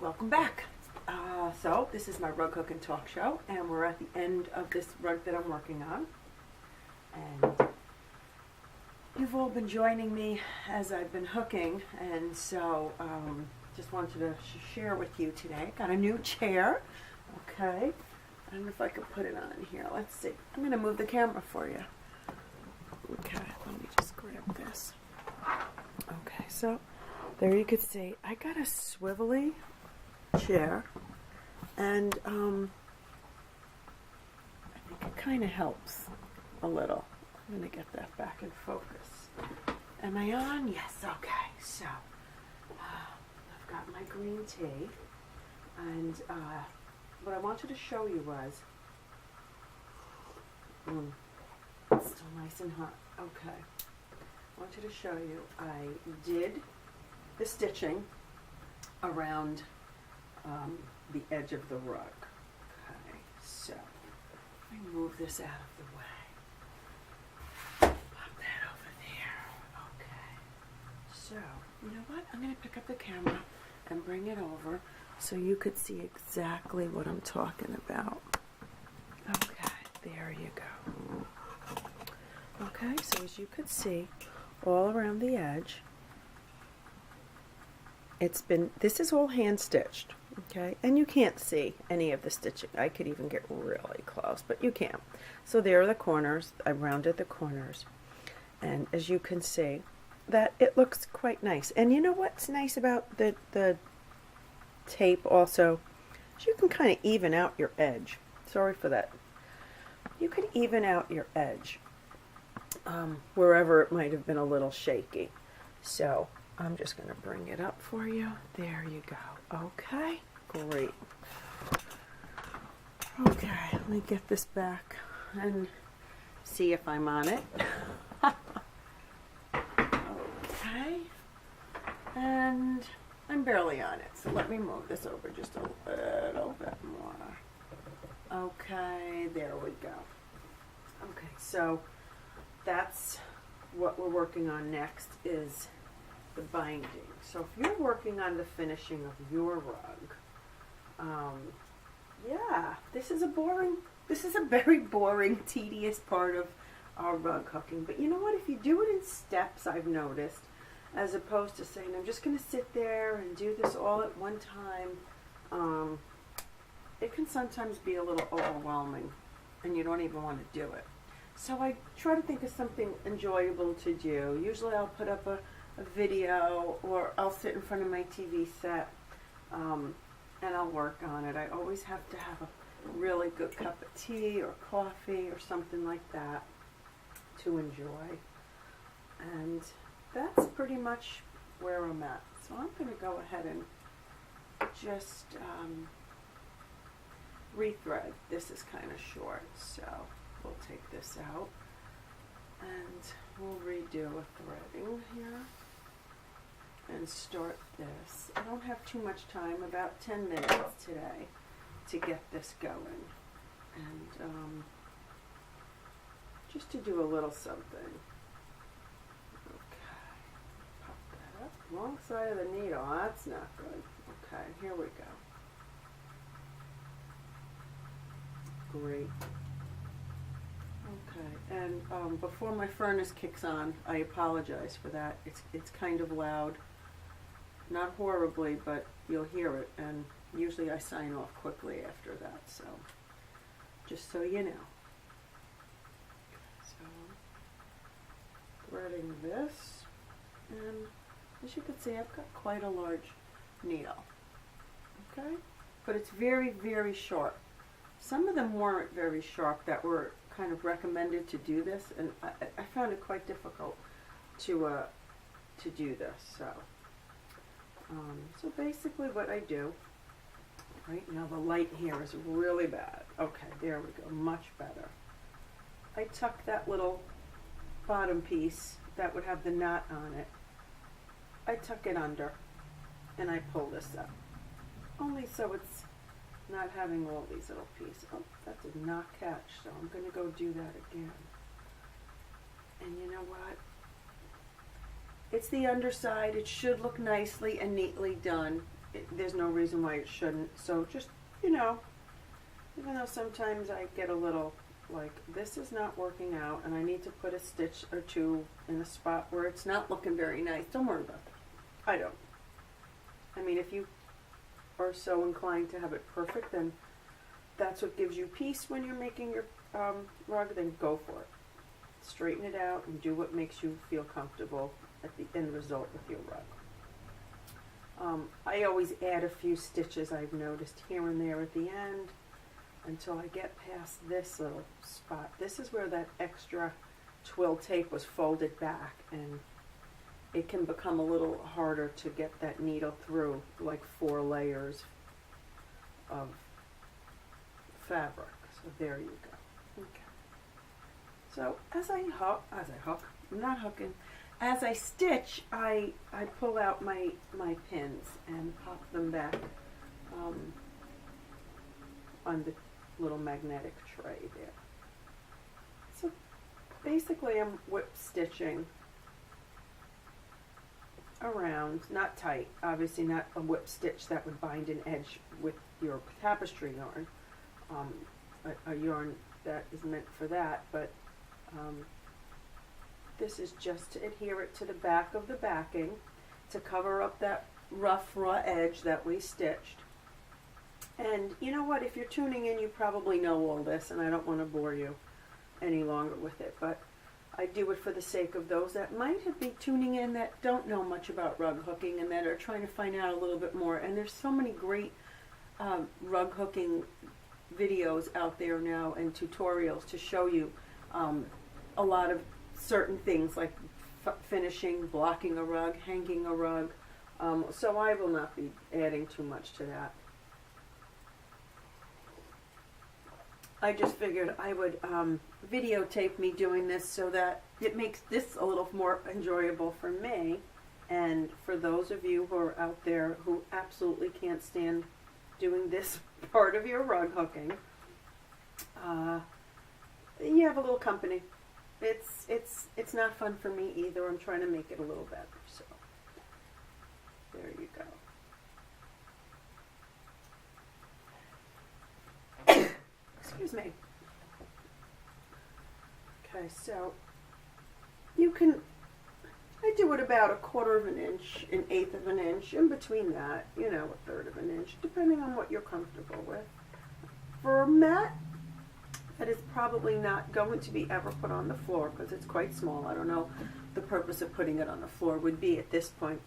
welcome back. So this is my rug hook and talk show, and we're at the end of this rug that I'm working on. And you've all been joining me as I've been hooking, and so just wanted to share with you today. Got a new chair. Okay, I don't know if I could put it on here. Let's see. I'm going to move the camera for you. Okay, let me just grab this. Okay, so there you can see I got a swivelly chair, and I think it kind of helps a little. I'm going to get that back in focus. Am I on? Yes, okay. So I've got my green tea, and what I wanted to show you was it's still nice and hot. Okay. I wanted to show you I did the stitching around the edge of the rug. Okay, so let me move this out of the way. Pop that over there. Okay. So, you know what? I'm going to pick up the camera and bring it over so you could see exactly what I'm talking about. Okay, there you go. Okay, so as you could see, all around the edge, this is all hand stitched, okay? And you can't see any of the stitching. I could even get really close, but you can't. So there are the corners. I rounded the corners. And as you can see, that it looks quite nice. And you know what's nice about the tape also? Is you can kind of even out your edge. Sorry for that. You can even out your edge wherever it might have been a little shaky. So I'm just going to bring it up for you. There you go. Okay, great. Okay, let me get this back and see if I'm on it. Okay, and I'm barely on it, so let me move this over just a little bit more. Okay, there we go. Okay, so that's what we're working on next is the binding. So if you're working on the finishing of your rug, yeah, this is a very boring, tedious part of our rug hooking. But you know what? If you do it in steps, I've noticed, as opposed to saying, I'm just going to sit there and do this all at one time, it can sometimes be a little overwhelming, and you don't even want to do it. So I try to think of something enjoyable to do. Usually I'll put up a video, or I'll sit in front of my TV set and I'll work on it. I always have to have a really good cup of tea or coffee or something like that to enjoy. And that's pretty much where I'm at. So I'm going to go ahead and just rethread. This is kind of short, so we'll take this out and we'll redo a threading here and start this. I don't have too much time, about 10 minutes today to get this going, and just to do a little something. Okay, pop that up. Wrong side of the needle, that's not good. Okay, here we go. Great. Okay, and before my furnace kicks on, I apologize for that. It's kind of loud. Not horribly, but you'll hear it, and usually I sign off quickly after that, so just so you know. So, threading this, and as you can see, I've got quite a large needle, okay? But it's very, very sharp. Some of them weren't very sharp that were kind of recommended to do this, and I found it quite difficult to do this. So basically what I do, right now the light here is really bad. Okay, there we go, much better. I tuck that little bottom piece that would have the knot on it. I tuck it under and I pull this up. Only so it's not having all these little pieces. Oh, that did not catch, so I'm going to go do that again. And you know what? It's the underside. It should look nicely and neatly done. there's no reason why it shouldn't. So just, you know, even though sometimes I get a little like, this is not working out and I need to put a stitch or two in a spot where it's not looking very nice, don't worry about that. I don't. I mean, if you are so inclined to have it perfect, then that's what gives you peace when you're making your rug, then go for it. Straighten it out and do what makes you feel comfortable at the end result with your rug. I always add a few stitches, I've noticed, here and there at the end until I get past this little spot. This is where that extra twill tape was folded back, and it can become a little harder to get that needle through, like 4 layers of fabric. So there you go. Okay. So as I stitch, I pull out my pins and pop them back on the little magnetic tray there. So basically I'm whip stitching around, not tight, obviously not a whip stitch that would bind an edge with your tapestry yarn, a yarn that is meant for that, but this is just to adhere it to the back of the backing to cover up that rough raw edge that we stitched. And you know what, if you're tuning in, you probably know all this, and I don't want to bore you any longer with it, but I do it for the sake of those that might have been tuning in that don't know much about rug hooking and that are trying to find out a little bit more. And there's so many great rug hooking videos out there now and tutorials to show you a lot of certain things like finishing, blocking a rug, hanging a rug. So I will not be adding too much to that. I just figured I would videotape me doing this so that it makes this a little more enjoyable for me, and for those of you who are out there who absolutely can't stand doing this part of your rug hooking, you have a little company. It's not fun for me either. I'm trying to make it a little better. So there you go. Excuse me. Okay, so you can, I do it about 1/4 of an inch, 1/8 of an inch, in between that, you know, 1/3 of an inch, depending on what you're comfortable with. For a mat, that is probably not going to be ever put on the floor because it's quite small. I don't know the purpose of putting it on the floor would be at this point.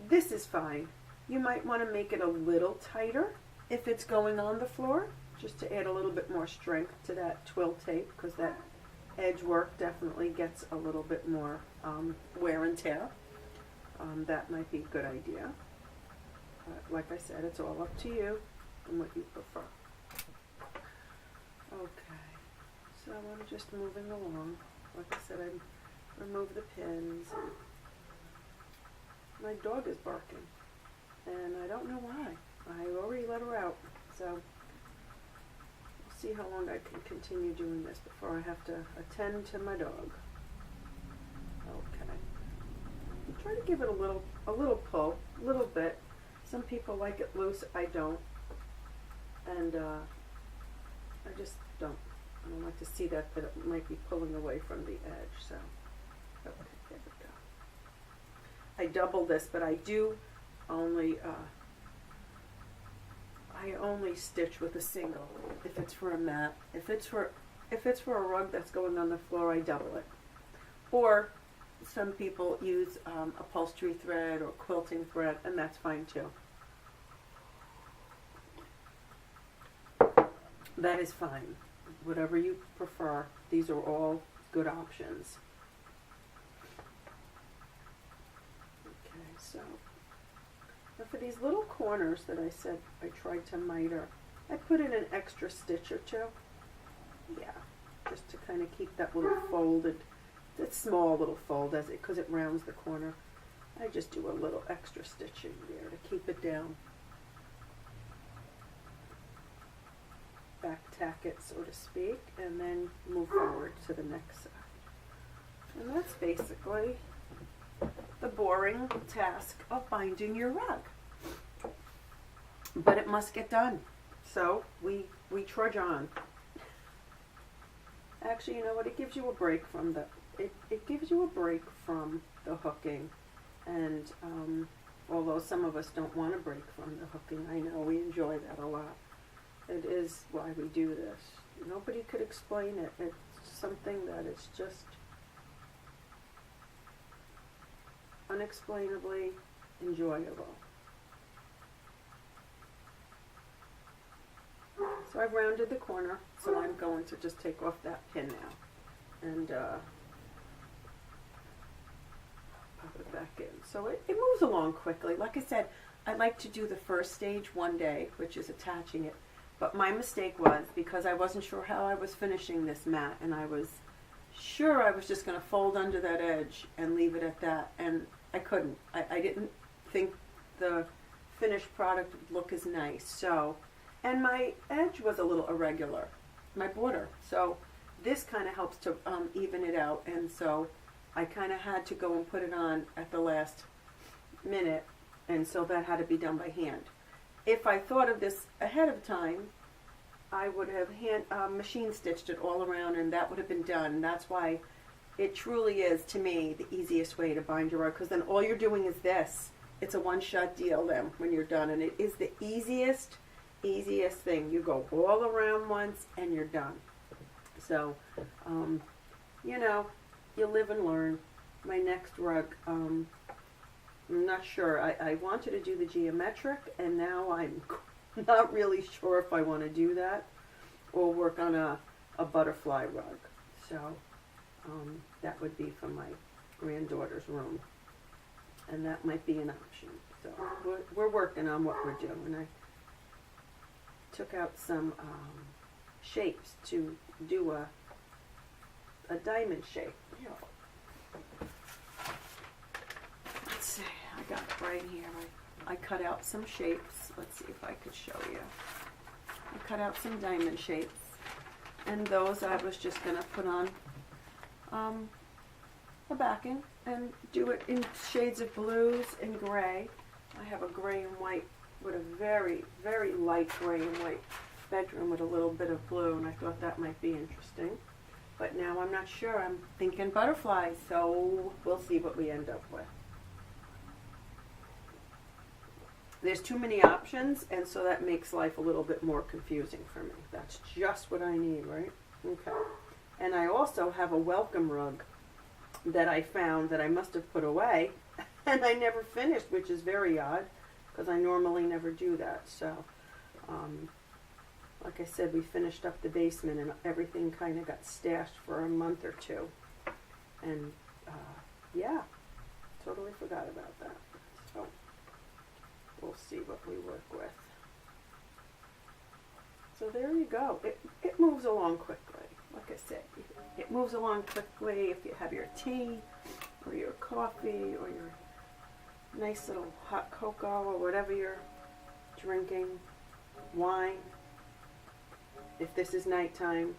This is fine. You might want to make it a little tighter if it's going on the floor, just to add a little bit more strength to that twill tape, because that edge work definitely gets a little bit more wear and tear. That might be a good idea. Like I said, it's all up to you and what you prefer. Okay, so I'm just moving along. Like I said, I remove the pins. My dog is barking, and I don't know why. I already let her out, so we'll see how long I can continue doing this before I have to attend to my dog. Okay. Try to give it a little pull, a little bit. Some people like it loose, I don't. And I just don't. I don't like to see that it might be pulling away from the edge, so. Okay, there we go. I double this, but I do only, I only stitch with a single if it's for a mat. If it's for a rug that's going on the floor, I double it. Or some people use upholstery thread or quilting thread, and that's fine too. That is fine. Whatever you prefer, these are all good options. Okay, so now for these little corners that I said I tried to miter, I put in an extra stitch or two. Yeah, just to kind of keep that little folded, that small little fold because it rounds the corner. I just do a little extra stitching there to keep it down. Back tack it, so to speak, and then move forward to the next side. And that's basically the boring task of binding your rug. But it must get done. So we trudge on. Actually, you know what? It gives you a break from it gives you a break from the hooking. And although some of us don't want to break from the hooking, I know we enjoy that a lot. It is why we do this. Nobody could explain it. It's something that is just unexplainably enjoyable. So I've rounded the corner, so I'm going to just take off that pin now and pop it back in. So it moves along quickly. Like I said, I like to do the first stage one day, which is attaching it. But my mistake was, because I wasn't sure how I was finishing this mat, and I was sure I was just going to fold under that edge and leave it at that, and I couldn't. I didn't think the finished product would look as nice. So, and my edge was a little irregular, my border. So this kind of helps to even it out, and so I kind of had to go and put it on at the last minute, and so that had to be done by hand. If I thought of this ahead of time, I would have machine stitched it all around, and that would have been done. That's why it truly is, to me, the easiest way to bind your rug, because then all you're doing is this. It's a one-shot deal then when you're done, and it is the easiest thing. You go all around once, and you're done. So, you know, you live and learn. My next rug, I'm not sure. I wanted to do the geometric, and now I'm not really sure if I want to do that or work on a butterfly rug. So that would be for my granddaughter's room, and that might be an option. So we're working on what we're doing. I took out some shapes to do a diamond shape. Here. Let's see, I got it right here. I cut out some shapes. Let's see if I could show you. I cut out some diamond shapes, and those I was just going to put on the backing and do it in shades of blues and gray. I have a gray and white with a very, very light gray and white bedroom with a little bit of blue, and I thought that might be interesting. But now I'm not sure. I'm thinking butterflies, so we'll see what we end up with. There's too many options, and so that makes life a little bit more confusing for me. That's just what I need, right? Okay. And I also have a welcome rug that I found that I must have put away, and I never finished, which is very odd, because I normally never do that. So, like I said, we finished up the basement, and everything kind of got stashed for a month or two. And, yeah, totally forgot about that. So we'll see what we work with. So there you go. It moves along quickly. Like I said, it moves along quickly if you have your tea or your coffee or your nice little hot cocoa or whatever you're drinking, wine. If this is nighttime,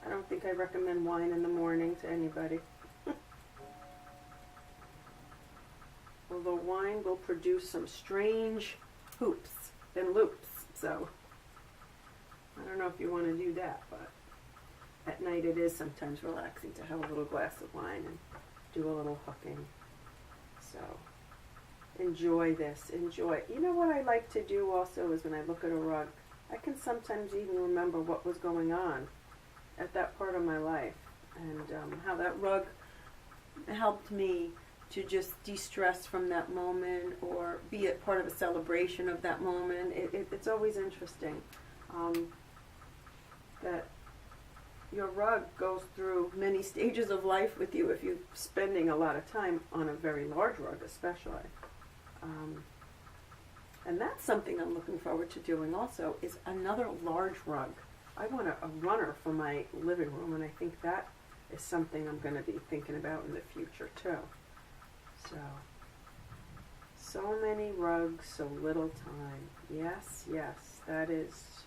I don't think I recommend wine in the morning to anybody. Although wine will produce some strange hoops and loops, so I don't know if you want to do that, but at night it is sometimes relaxing to have a little glass of wine and do a little hooking. So enjoy this, enjoy. You know what I like to do also is when I look at a rug, I can sometimes even remember what was going on at that part of my life, and how that rug helped me to just de-stress from that moment or be a part of a celebration of that moment. It's always interesting that your rug goes through many stages of life with you if you're spending a lot of time on a very large rug especially. And that's something I'm looking forward to doing also, is another large rug. I want a runner for my living room, and I think that is something I'm going to be thinking about in the future too. So many rugs, so little time. Yes, yes, that is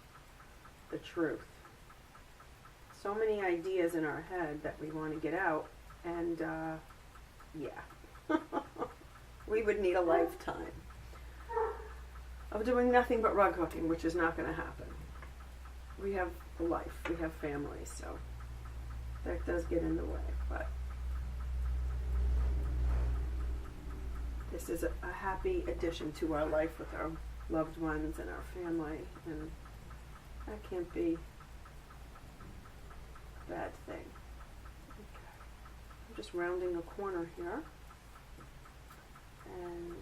the truth. So many ideas in our head that we want to get out, and yeah. We would need a lifetime of doing nothing but rug hooking, which is not going to happen. We have a life, we have families, so that does get in the way, but this is a happy addition to our life with our loved ones and our family, and that can't be a bad thing. Okay. I'm just rounding a corner here, and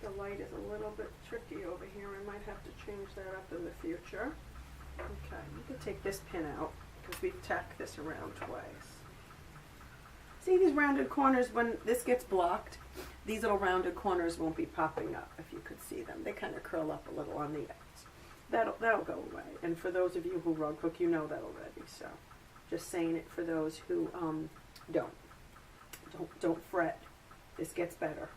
the light is a little bit tricky over here. I might have to change that up in the future. Okay, you can take this pin out because we've tacked this around twice. See these rounded corners? When this gets blocked, these little rounded corners won't be popping up, if you could see them. They kind of curl up a little on the ends. That'll go away. And for those of you who rug hook, you know that already. So just saying it for those who don't fret. This gets better.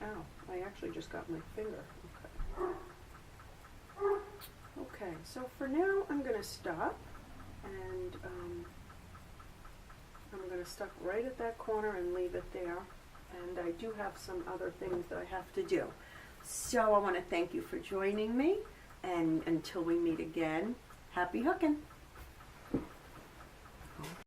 Ow, I actually just got my finger. Okay, so for now I'm going to stop, and I'm going to stop right at that corner and leave it there. And I do have some other things that I have to do. So I want to thank you for joining me, and until we meet again, happy hooking!